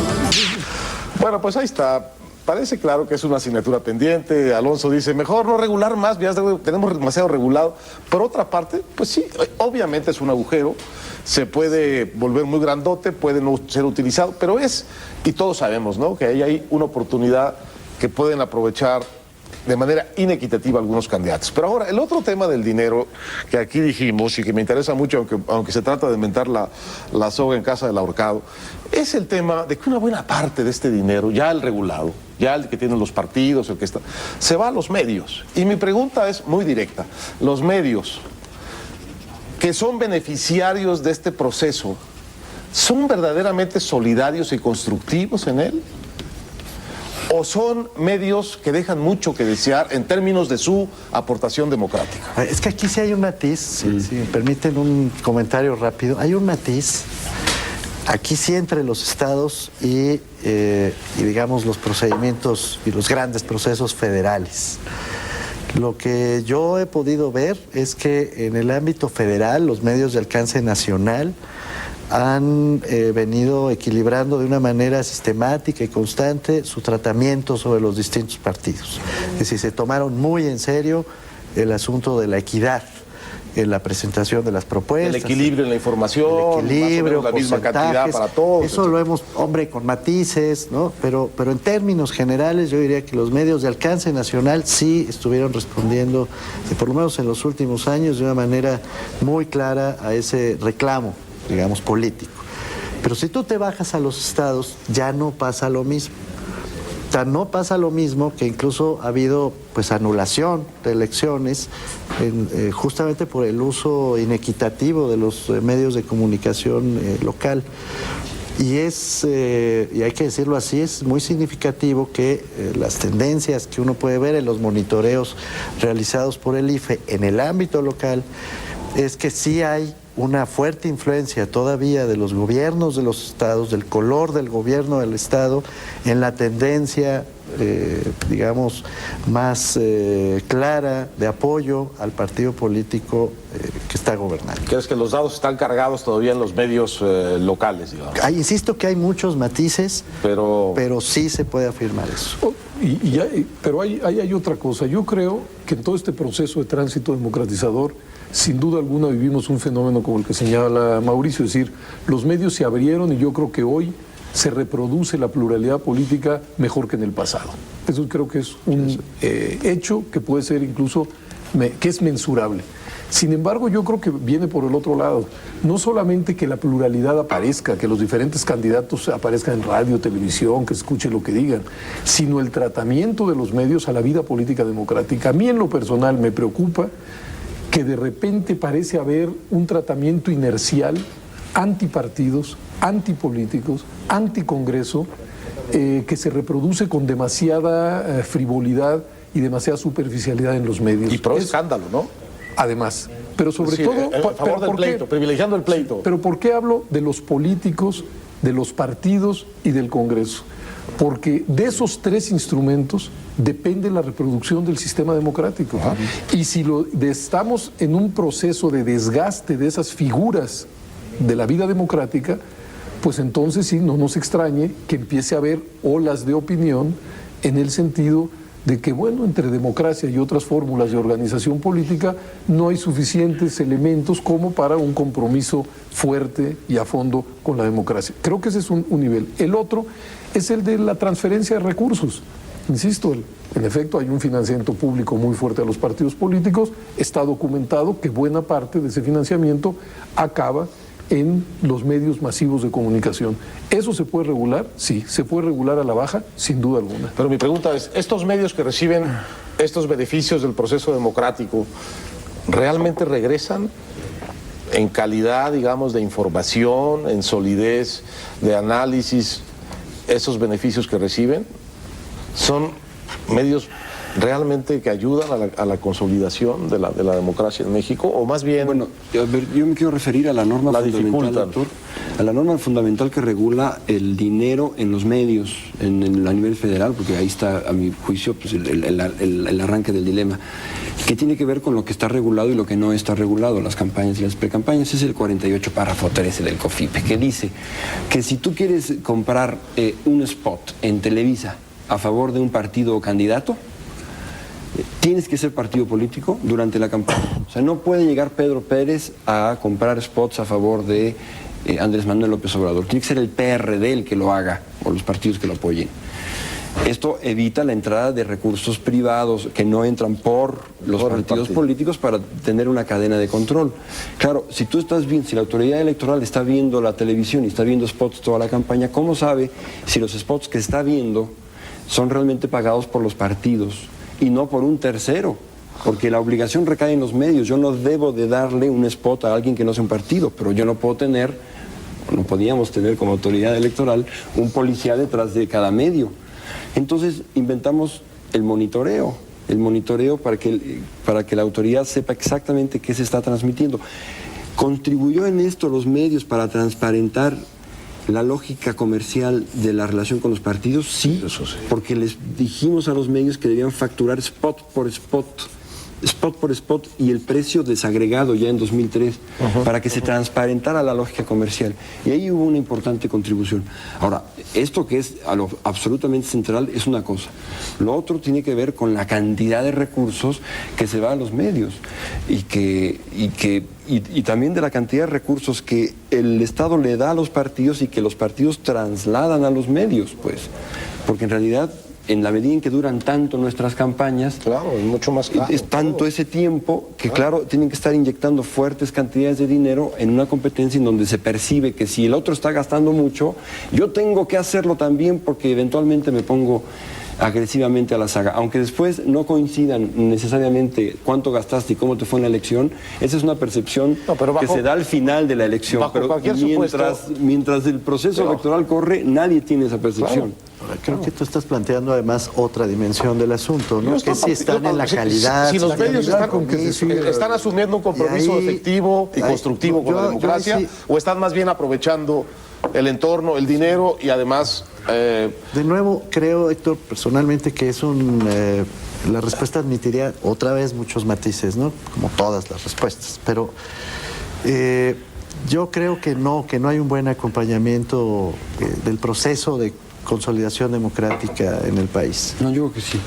Bueno, pues ahí está. Parece claro que es una asignatura pendiente. Alonso dice, mejor no regular más, ya tenemos demasiado regulado. Por otra parte, pues sí, obviamente es un agujero, se puede volver muy grandote, puede no ser utilizado, pero y todos sabemos, ¿no?, que ahí hay una oportunidad que pueden aprovechar de manera inequitativa algunos candidatos. Pero ahora, el otro tema del dinero que aquí dijimos y que me interesa mucho, aunque se trata de inventar la soga en casa del ahorcado, es el tema de que una buena parte de este dinero, ya el regulado, ya el que tienen los partidos, el que está, se va a los medios. Y mi pregunta es muy directa. Los medios que son beneficiarios de este proceso, ¿son verdaderamente solidarios y constructivos en él? ¿O son medios que dejan mucho que desear en términos de su aportación democrática? Es que aquí sí hay un matiz, si me permiten un comentario rápido, hay un matiz, aquí sí entre los estados y digamos los procedimientos y los grandes procesos federales. Lo que yo he podido ver es que en el ámbito federal los medios de alcance nacional han venido equilibrando de una manera sistemática y constante su tratamiento sobre los distintos partidos. Es decir, se tomaron muy en serio el asunto de la equidad en la presentación de las propuestas. El equilibrio en la información, el equilibrio, más o menos la misma cantidad para todos. Eso lo hemos, hombre, con matices, ¿no? Pero en términos generales yo diría que los medios de alcance nacional sí estuvieron respondiendo, por lo menos en los últimos años, de una manera muy clara a ese reclamo, digamos, político. Pero si tú te bajas a los estados, ya no pasa lo mismo. O sea, no pasa lo mismo, que incluso ha habido pues anulación de elecciones justamente por el uso inequitativo de los medios de comunicación local. Y hay que decirlo así, es muy significativo que las tendencias que uno puede ver en los monitoreos realizados por el IFE en el ámbito local es que sí hay una fuerte influencia todavía de los gobiernos de los estados, del color del gobierno del estado, en la tendencia, digamos, más clara de apoyo al partido político que está gobernando. ¿Crees que los dados están cargados todavía en los medios locales, digamos? Insisto que hay muchos matices, pero sí se puede afirmar eso. Pero hay otra cosa. Yo creo que en todo este proceso de tránsito democratizador, sin duda alguna vivimos un fenómeno como el que señala Mauricio, es decir, los medios se abrieron y yo creo que hoy se reproduce la pluralidad política mejor que en el pasado. Eso creo que es un hecho que puede ser incluso, que es mensurable. Sin embargo, yo creo que viene por el otro lado. No solamente que la pluralidad aparezca, que los diferentes candidatos aparezcan en radio, televisión, que se escuche lo que digan, sino el tratamiento de los medios a la vida política democrática. A mí en lo personal me preocupa que de repente parece haber un tratamiento inercial, antipartidos, antipolíticos, anticongreso, que se reproduce con demasiada frivolidad y demasiada superficialidad en los medios. Y pro escándalo, ¿no? Además, pero sobre todo... A favor del pleito, privilegiando el pleito. Pero ¿por qué hablo de los políticos, de los partidos y del Congreso? Porque de esos tres instrumentos depende la reproducción del sistema democrático. Y si estamos en un proceso de desgaste de esas figuras de la vida democrática, pues entonces sí, no nos extrañe que empiece a haber olas de opinión en el sentido de que, bueno, entre democracia y otras fórmulas de organización política no hay suficientes elementos como para un compromiso fuerte y a fondo con la democracia. Creo que ese es un nivel. El otro es el de la transferencia de recursos. Insisto, en efecto hay un financiamiento público muy fuerte a los partidos políticos, está documentado que buena parte de ese financiamiento acaba en los medios masivos de comunicación. ¿Eso se puede regular? Sí. ¿Se puede regular a la baja? Sin duda alguna. Pero mi pregunta es, ¿estos medios que reciben estos beneficios del proceso democrático realmente regresan en calidad, digamos, de información, en solidez, de análisis, esos beneficios que reciben? ¿Son medios realmente que ayudan a la consolidación de la democracia en México? O más bien... Bueno, yo me quiero referir a la norma fundamental, doctor, a la norma fundamental que regula el dinero en los medios a nivel federal, porque ahí está, a mi juicio, pues, el arranque del dilema, que tiene que ver con lo que está regulado y lo que no está regulado, las campañas y las precampañas. Es el 48 párrafo 13 del COFIPE, que dice que si tú quieres comprar un spot en Televisa a favor de un partido o candidato, tienes que ser partido político durante la campaña. O sea, no puede llegar Pedro Pérez a comprar spots a favor de Andrés Manuel López Obrador. Tiene que ser el PRD el que lo haga, o los partidos que lo apoyen. Esto evita la entrada de recursos privados que no entran por los partidos políticos para tener una cadena de control. Claro, si tú estás viendo, si la autoridad electoral está viendo la televisión y está viendo spots toda la campaña, ¿cómo sabe si los spots que está viendo son realmente pagados por los partidos y no por un tercero? Porque la obligación recae en los medios. Yo no debo de darle un spot a alguien que no sea un partido, pero yo no puedo tener, no podíamos tener como autoridad electoral un policía detrás de cada medio. Entonces inventamos el monitoreo para que la autoridad sepa exactamente qué se está transmitiendo. ¿Contribuyó en esto los medios para transparentar la lógica comercial de la relación con los partidos? Sí, eso sí, porque les dijimos a los medios que debían facturar spot por spot y el precio desagregado ya en 2003 para que se transparentara la lógica comercial. Y ahí hubo una importante contribución. Ahora, esto que es absolutamente central es una cosa. Lo otro tiene que ver con la cantidad de recursos que se va a los medios y también de la cantidad de recursos que el Estado le da a los partidos y que los partidos trasladan a los medios, pues. Porque en realidad, en la medida en que duran tanto nuestras campañas, claro, es mucho más caro, es tanto ese tiempo que, claro, tienen que estar inyectando fuertes cantidades de dinero en una competencia en donde se percibe que si el otro está gastando mucho, yo tengo que hacerlo también porque eventualmente me pongo agresivamente a la saga, aunque después no coincidan necesariamente cuánto gastaste y cómo te fue en la elección. Esa es una percepción que se da al final de la elección, pero mientras el proceso electoral corre, nadie tiene esa percepción. Claro. Creo que tú estás planteando además otra dimensión del asunto, ¿no? Yo Que si están en la calidad. Si los medios están, compromiso. están asumiendo un compromiso Y ahí- efectivo y ahí- constructivo con yo- la yo democracia, sí- o están más bien aprovechando el entorno, el dinero y además... De nuevo, creo, Héctor, personalmente que es la respuesta admitiría otra vez muchos matices, ¿no? Como todas las respuestas, pero yo creo que no hay un buen acompañamiento del proceso de consolidación democrática en el país. No, yo creo que sí.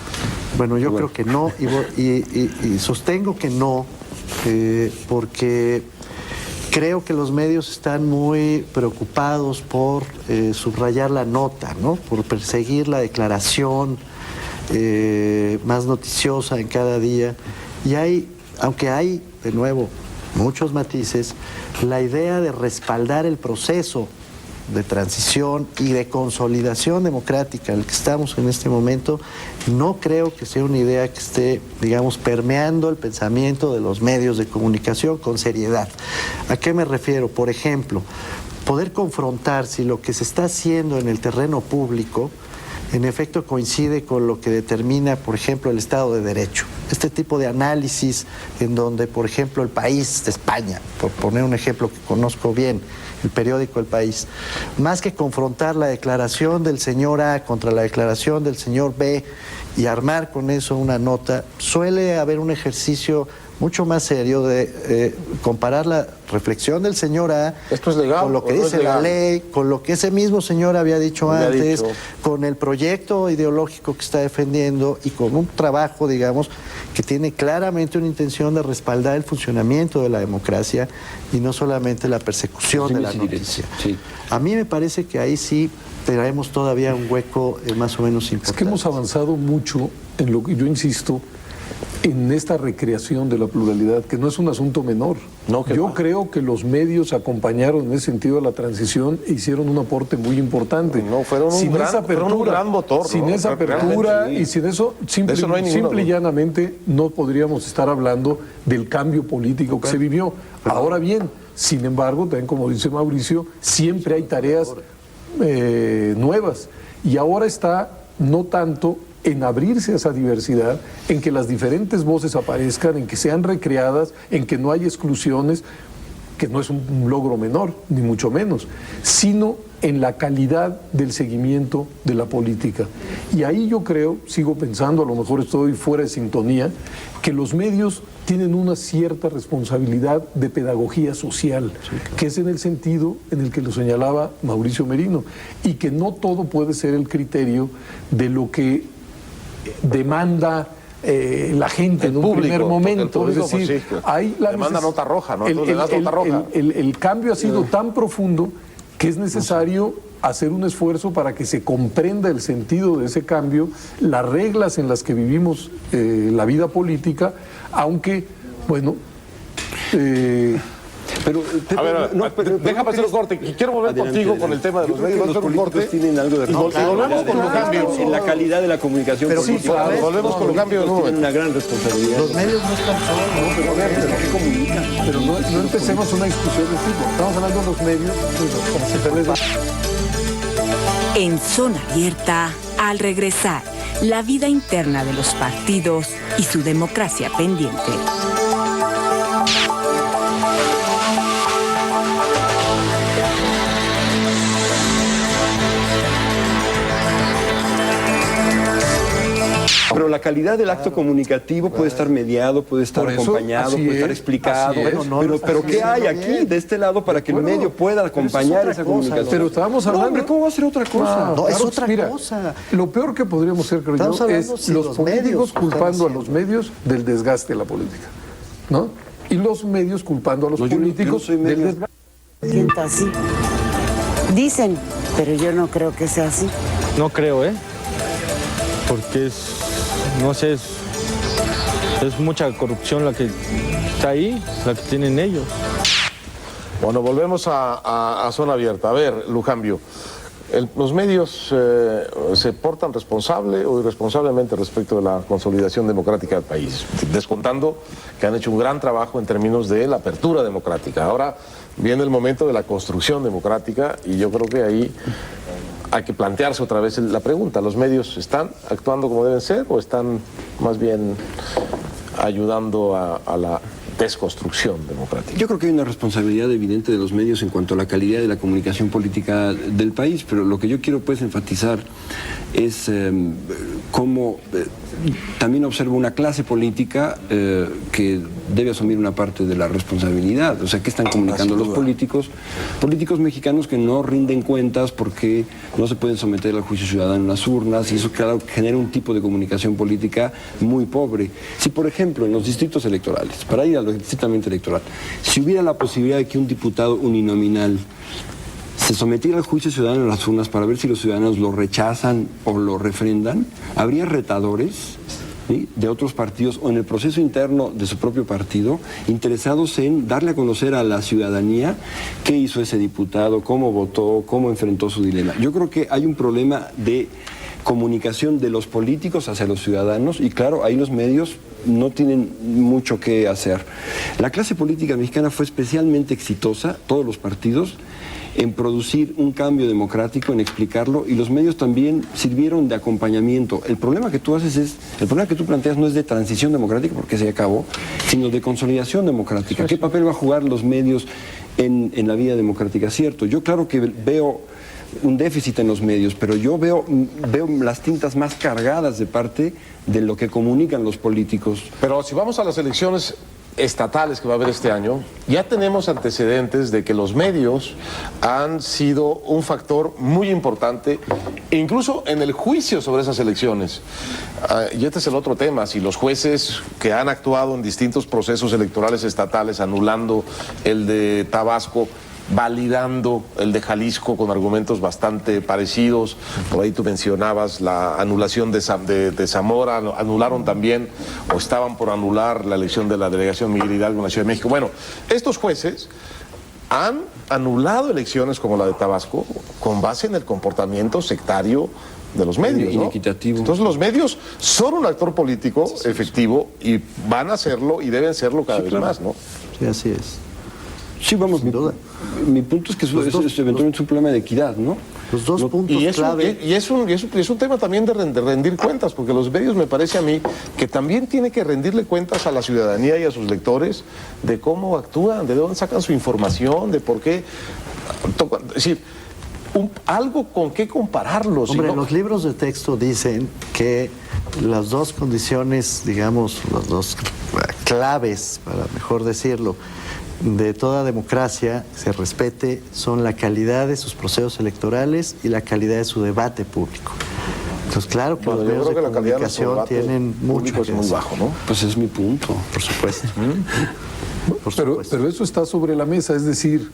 Bueno, yo creo que no, y sostengo que no, porque creo que los medios están muy preocupados por subrayar la nota, ¿no? Por perseguir la declaración más noticiosa en cada día. Y aunque hay, de nuevo, muchos matices, la idea de respaldar el proceso de transición y de consolidación democrática en el que estamos en este momento, no creo que sea una idea que esté, digamos, permeando el pensamiento de los medios de comunicación con seriedad. ¿A qué me refiero? Por ejemplo, poder confrontar si lo que se está haciendo en el terreno público en efecto coincide con lo que determina, por ejemplo, el Estado de Derecho. Este tipo de análisis en donde, por ejemplo, El País de España, por poner un ejemplo que conozco bien, el periódico El País, más que confrontar la declaración del señor A contra la declaración del señor B y armar con eso una nota, suele haber un ejercicio mucho más serio de comparar la reflexión del señor A ¿Esto es legal con lo que o no dice es la legal? ley, con lo que ese mismo señor había dicho Había antes, dicho. con el proyecto ideológico que está defendiendo y con un trabajo, digamos, que tiene claramente una intención de respaldar el funcionamiento de la democracia y no solamente la persecución de la noticia. Sí. A mí me parece que ahí sí tenemos todavía un hueco más o menos Es importante. que hemos avanzado mucho en lo que yo insisto, en esta recreación de la pluralidad, que no es un asunto menor. No, que yo va. creo que los medios acompañaron en ese sentido a la transición e hicieron un aporte muy importante. No, fueron un gran motor, sin ¿no? esa apertura Realmente, sí. y sin eso, simple, De eso no hay ninguna simple y duda. llanamente no podríamos estar hablando del cambio político que se vivió. Ahora bien, sin embargo, también como dice Mauricio, siempre hay tareas nuevas. Y ahora está no tanto en abrirse a esa diversidad, en que las diferentes voces aparezcan, en que sean recreadas, en que no hay exclusiones, que no es un logro menor, ni mucho menos, sino en la calidad del seguimiento de la política. Y ahí yo creo, sigo pensando, a lo mejor estoy fuera de sintonía, que los medios tienen una cierta responsabilidad de pedagogía social, que es en el sentido en el que lo señalaba Mauricio Merino, y que no todo puede ser el criterio de lo que demanda la gente El en un público, primer momento. el público, es decir, pues sí, hay la demanda nota roja, ¿no? Entonces le das nota roja. el cambio ha sido tan profundo que es necesario hacer un esfuerzo para que se comprenda el sentido de ese cambio, las reglas en las que vivimos la vida política, aunque, bueno... Pero, A ver, déjame hacer un corte. Quiero volver contigo con el tema de los medios. Los Vamos a hacer un corte. políticos tienen algo de Y volvemos con los cambios. en la calidad de la comunicación Pero política. sí, claro, volvemos con los cambios en un Tienen momento. una gran responsabilidad. Los medios no están solos. Pero no empecemos una discusión de tipo. Estamos hablando de los medios. En Zona Abierta, al regresar, la vida interna de los partidos y su democracia pendiente. Pero la calidad del acto comunicativo puede estar mediado, puede estar Por eso, acompañado, así puede estar es, explicado. así es. Pero ¿qué hay aquí de este lado para que el medio pueda acompañar esa comunicación? Pero estábamos No, hablando... hombre, ¿cómo va a ser otra cosa? No, es claro, otra mira, cosa. Lo peor que podríamos hacer, creo Estamos yo, hablando es si los los políticos medios culpando a están los medios del desgaste de la política, ¿no? Y los medios culpando a los No, yo no políticos soy medio. del desgaste. Siento así. Dicen, pero yo no creo que sea así. No creo, porque no sé, es mucha corrupción la que está ahí, la que tienen ellos. Bueno, volvemos a Zona Abierta. A ver, Lujambio, ¿los medios se portan responsable o irresponsablemente respecto de la consolidación democrática del país? Descontando que han hecho un gran trabajo en términos de la apertura democrática. Ahora viene el momento de la construcción democrática y yo creo que ahí hay que plantearse otra vez la pregunta, ¿los medios están actuando como deben ser o están más bien ayudando a la desconstrucción democrática? Yo creo que hay una responsabilidad evidente de los medios en cuanto a la calidad de la comunicación política del país, pero lo que yo quiero pues enfatizar es cómo también observo una clase política que debe asumir una parte de la responsabilidad. O sea, ¿qué están comunicando los políticos mexicanos que no rinden cuentas porque no se pueden someter al juicio ciudadano en las urnas? Y eso, claro, genera un tipo de comunicación política muy pobre. Si, por ejemplo, en los distritos electorales, para ir a lo estrictamente electoral, si hubiera la posibilidad de que un diputado uninominal se sometiera al juicio ciudadano en las urnas para ver si los ciudadanos lo rechazan o lo refrendan, habría retadores, ¿sí?, de otros partidos o en el proceso interno de su propio partido interesados en darle a conocer a la ciudadanía qué hizo ese diputado, cómo votó, cómo enfrentó su dilema. Yo creo que hay un problema de comunicación de los políticos hacia los ciudadanos y claro, ahí los medios no tienen mucho que hacer. La clase política mexicana fue especialmente exitosa, todos los partidos, en producir un cambio democrático, en explicarlo, y los medios también sirvieron de acompañamiento. El problema que tú planteas no es de transición democrática, porque se acabó, sino de consolidación democrática. ¿Qué papel va a jugar los medios en la vida democrática? Cierto, yo claro que veo un déficit en los medios, pero yo veo las tintas más cargadas de parte de lo que comunican los políticos. Pero si vamos a las elecciones estatales que va a haber este año, ya tenemos antecedentes de que los medios han sido un factor muy importante, incluso en el juicio sobre esas elecciones. Y este es el otro tema, si los jueces que han actuado en distintos procesos electorales estatales, anulando el de Tabasco, validando el de Jalisco con argumentos bastante parecidos. Por ahí tú mencionabas la anulación de Zamora, anularon también o estaban por anular la elección de la delegación Miguel Hidalgo en la Ciudad de México. Bueno, estos jueces han anulado elecciones como la de Tabasco con base en el comportamiento sectario de los medios, ¿no? Inequitativo. Entonces los medios son un actor político efectivo y van a serlo y deben serlo cada vez más, ¿no? Sí, así es. Sí, vamos, mi punto es que es eventualmente un problema de equidad, ¿no? Los dos puntos clave. Y es un tema también de rendir cuentas, porque los medios, me parece a mí, que también tiene que rendirle cuentas a la ciudadanía y a sus lectores de cómo actúan, de dónde sacan su información, de por qué. Es decir, algo con qué compararlos. Hombre, ¿no? los libros de texto dicen que las dos condiciones, digamos, las dos claves, para mejor decirlo, de toda democracia se respete son la calidad de sus procesos electorales y la calidad de su debate público. Entonces, claro que los medios de comunicación tienen mucho que es muy bajo, ¿no? Pues es mi punto. Por supuesto. Pero eso está sobre la mesa, es decir,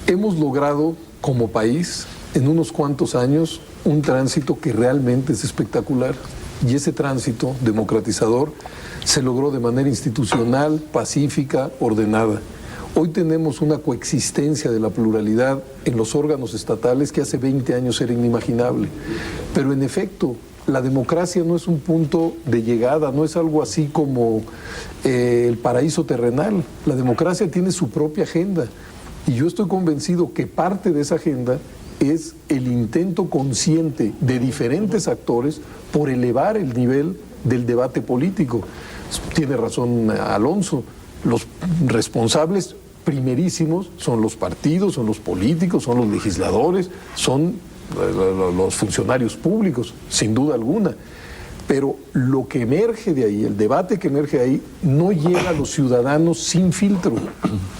hemos logrado como país en unos cuantos años un tránsito que realmente es espectacular, y ese tránsito democratizador se logró de manera institucional, pacífica, ordenada. Hoy tenemos una coexistencia de la pluralidad en los órganos estatales que hace 20 años era inimaginable. Pero en efecto, la democracia no es un punto de llegada, no es algo así como el paraíso terrenal. La democracia tiene su propia agenda. Y yo estoy convencido que parte de esa agenda es el intento consciente de diferentes actores por elevar el nivel del debate político. Tiene razón Alonso, los responsables primerísimos son los partidos, son los políticos, son los legisladores, son los funcionarios públicos, sin duda alguna. Pero lo que emerge de ahí, el debate que emerge de ahí, no llega a los ciudadanos sin filtro.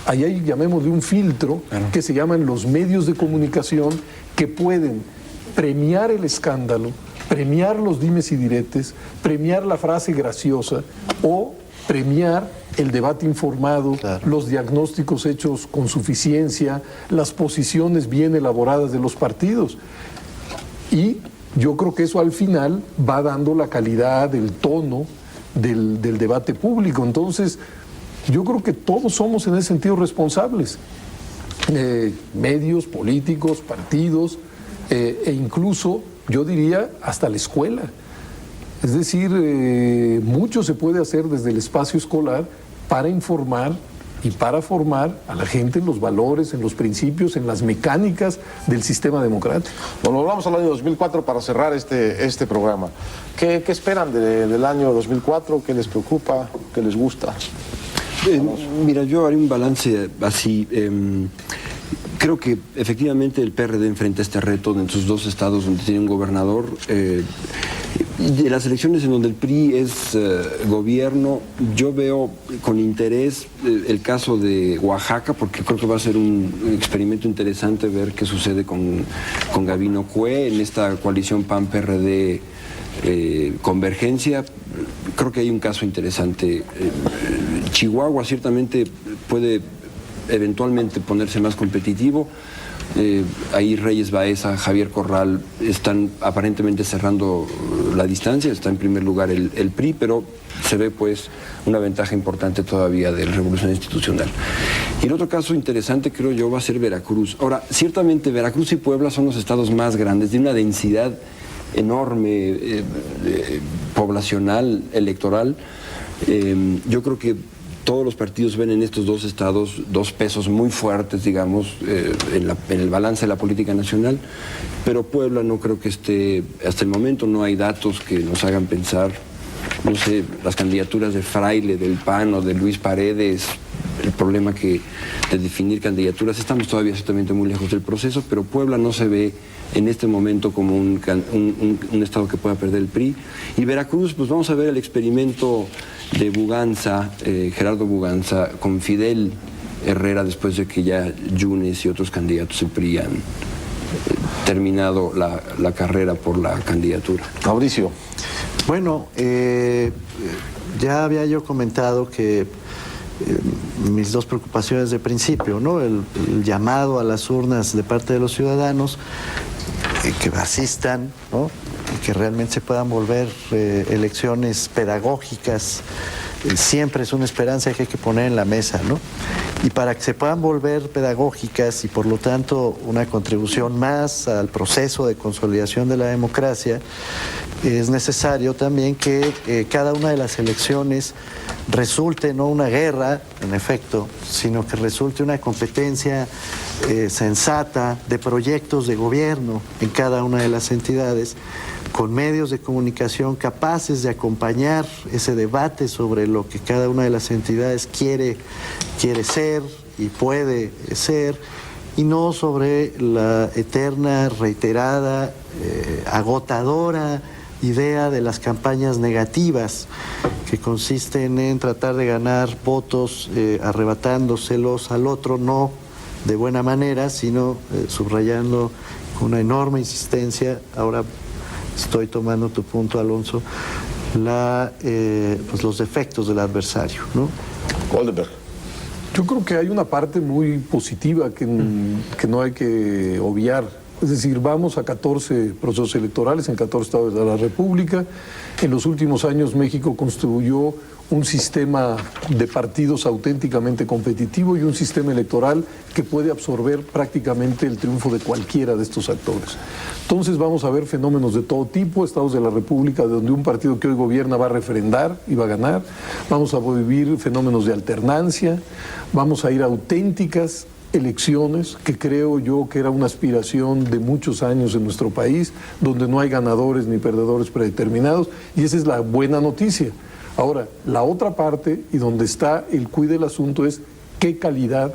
Ahí hay, llamémosle, un filtro que se llaman los medios de comunicación, que pueden premiar el escándalo, premiar los dimes y diretes, premiar la frase graciosa o premiar el debate informado, los diagnósticos hechos con suficiencia, las posiciones bien elaboradas de los partidos. Y yo creo que eso al final va dando la calidad, el tono del debate público. Entonces, yo creo que todos somos en ese sentido responsables. Medios, políticos, partidos, e incluso, yo diría, hasta la escuela. Es decir, mucho se puede hacer desde el espacio escolar para informar y para formar a la gente en los valores, en los principios, en las mecánicas del sistema democrático. Bueno, volvamos al año 2004 para cerrar este programa. ¿Qué esperan del año 2004? ¿Qué les preocupa? ¿Qué les gusta? Mira, yo haré un balance así. Creo que efectivamente el PRD enfrenta este reto en sus dos estados donde tiene un gobernador. De las elecciones en donde el PRI es gobierno, yo veo con interés el caso de Oaxaca, porque creo que va a ser un experimento interesante ver qué sucede con Gabino Cue en esta coalición PAN-PRD Convergencia. Creo que hay un caso interesante. Chihuahua ciertamente puede eventualmente ponerse más competitivo. Ahí Reyes Baeza, Javier Corral están aparentemente cerrando la distancia, está en primer lugar el PRI, pero se ve pues una ventaja importante todavía de la Revolución Institucional. Y el otro caso interesante creo yo va a ser Veracruz. Ahora, ciertamente Veracruz y Puebla son los estados más grandes, de una densidad enorme poblacional, electoral. Yo creo que todos los partidos ven en estos dos estados dos pesos muy fuertes, digamos, en el balance de la política nacional, pero Puebla no creo que esté, hasta el momento no hay datos que nos hagan pensar, no sé, las candidaturas de Fraile, del PAN o de Luis Paredes, el problema de definir candidaturas, estamos todavía ciertamente muy lejos del proceso, pero Puebla no se ve en este momento como un estado que pueda perder el PRI. Y Veracruz, pues vamos a ver el experimento de Buganza, Gerardo Buganza, con Fidel Herrera, después de que ya Yunes y otros candidatos del PRI han terminado la carrera por la candidatura. Mauricio. Bueno, ya había yo comentado que mis dos preocupaciones de principio, ¿no? El llamado a las urnas de parte de los ciudadanos, que asistan, ¿no? Y que realmente se puedan volver elecciones pedagógicas, siempre es una esperanza que hay que poner en la mesa, ¿no? Y para que se puedan volver pedagógicas y por lo tanto una contribución más al proceso de consolidación de la democracia, es necesario también que cada una de las elecciones resulte no una guerra, en efecto, sino que resulte una competencia sensata de proyectos de gobierno en cada una de las entidades, con medios de comunicación capaces de acompañar ese debate sobre lo que cada una de las entidades quiere ser y puede ser, y no sobre la eterna, reiterada, agotadora idea de las campañas negativas, que consisten en tratar de ganar votos arrebatándoselos al otro, no de buena manera, sino subrayando con una enorme insistencia. Ahora estoy tomando tu punto, Alonso, pues los defectos del adversario, ¿no? Goldenberg. Yo creo que hay una parte muy positiva que no hay que obviar. Es decir, vamos a 14 procesos electorales en 14 estados de la República. En los últimos años México construyó un sistema de partidos auténticamente competitivo y un sistema electoral que puede absorber prácticamente el triunfo de cualquiera de estos actores. Entonces vamos a ver fenómenos de todo tipo, estados de la República donde un partido que hoy gobierna va a refrendar y va a ganar. Vamos a vivir fenómenos de alternancia, vamos a ir a auténticas elecciones, que creo yo que era una aspiración de muchos años en nuestro país, donde no hay ganadores ni perdedores predeterminados, y esa es la buena noticia. Ahora, la otra parte, y donde está el quid del asunto, es qué calidad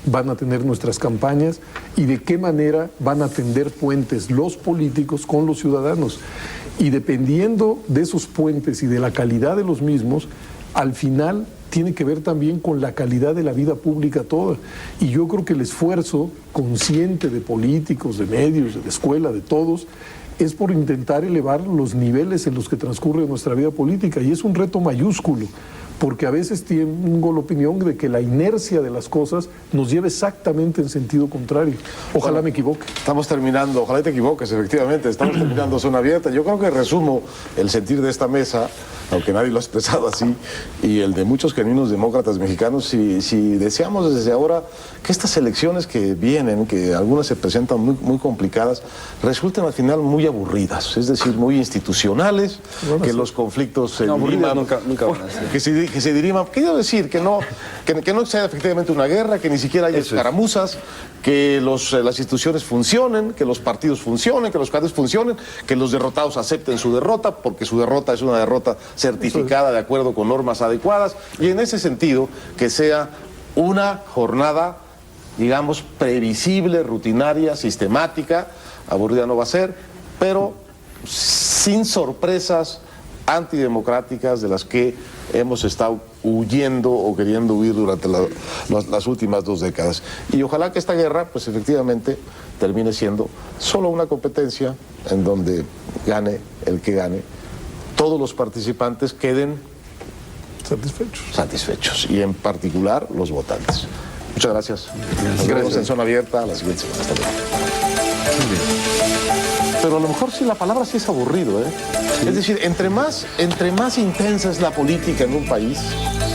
van a tener nuestras campañas y de qué manera van a tender puentes los políticos con los ciudadanos. Y dependiendo de esos puentes y de la calidad de los mismos, al final tiene que ver también con la calidad de la vida pública toda. Y yo creo que el esfuerzo consciente de políticos, de medios, de la escuela, de todos, es por intentar elevar los niveles en los que transcurre nuestra vida política. Y es un reto mayúsculo, porque a veces tengo la opinión de que la inercia de las cosas nos lleva exactamente en sentido contrario. Ojalá me equivoque. Estamos terminando, ojalá te equivoques, efectivamente, estamos terminando Zona Abierta. Yo creo que resumo el sentir de esta mesa, aunque nadie lo ha expresado así, y el de muchos genuinos demócratas mexicanos, si deseamos desde ahora que estas elecciones que vienen, que algunas se presentan muy complicadas, resulten al final muy aburridas, es decir, muy institucionales, que los conflictos se no, diriman, nunca van a ser. que que se dirima. Quiero decir que no sea efectivamente una guerra, que ni siquiera haya escaramuzas, que las instituciones funcionen, que los partidos funcionen, que los candidatos funcionen, que los derrotados acepten su derrota, porque su derrota es una derrota certificada de acuerdo con normas adecuadas, y en ese sentido que sea una jornada, digamos, previsible, rutinaria, sistemática. Aburrida no va a ser, pero sin sorpresas antidemocráticas de las que hemos estado huyendo o queriendo huir durante las últimas 2 décadas. Y ojalá que esta guerra, pues efectivamente, termine siendo solo una competencia en donde gane el que gane. Todos los participantes queden satisfechos, y en particular los votantes. Muchas gracias. Nos vemos en Zona Abierta la siguiente semana. Hasta luego. Pero a lo mejor sí, la palabra sí es aburrido, ¿eh? Sí. Es decir, entre más intensa es la política en un país,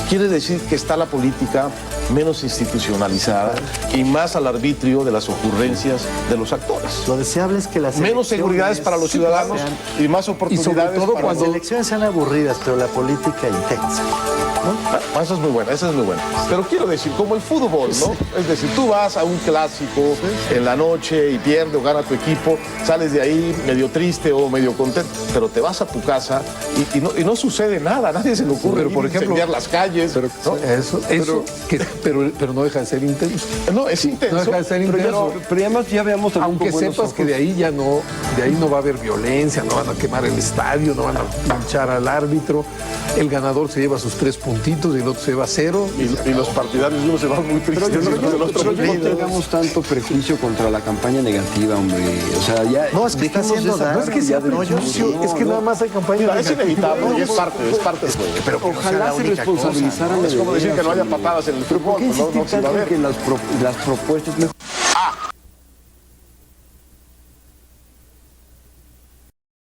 quiere decir que está la política menos institucionalizada y más al arbitrio de las ocurrencias de los actores. Lo deseable es que las menos seguridades para los ciudadanos y más oportunidades. Y sobre todo cuando las elecciones sean aburridas, pero la política intensa. ¿No? Esa es muy buena, esa es muy buena. Pero quiero decir, como el fútbol, ¿no? Es decir, tú vas a un clásico en la noche y pierde o gana tu equipo, sales de ahí medio triste o medio contento, pero te vas a tu casa y no sucede nada, a nadie se le ocurre por ejemplo, incendiar las calles. Pero no deja de ser intenso. No, es intenso. No deja de ser intenso. Pero además ya veamos aunque sepas que de ahí no va a haber violencia, no van a quemar el estadio, no van a pinchar al árbitro. El ganador se lleva sus 3 puntitos y el otro se lleva 0. Y los partidarios uno se van muy tristes. Pero no tengamos tanto prejuicio contra la campaña negativa, hombre. O sea, ya no, es que está haciendo daño. No es que sea prejuicio, es que nada más hay campaña negativa. Es inevitable, es parte del juego. Pero ojalá se responsabilizaran. Es como decir que no haya patadas en el fútbol. ¿Por qué insistir tanto en que las propuestas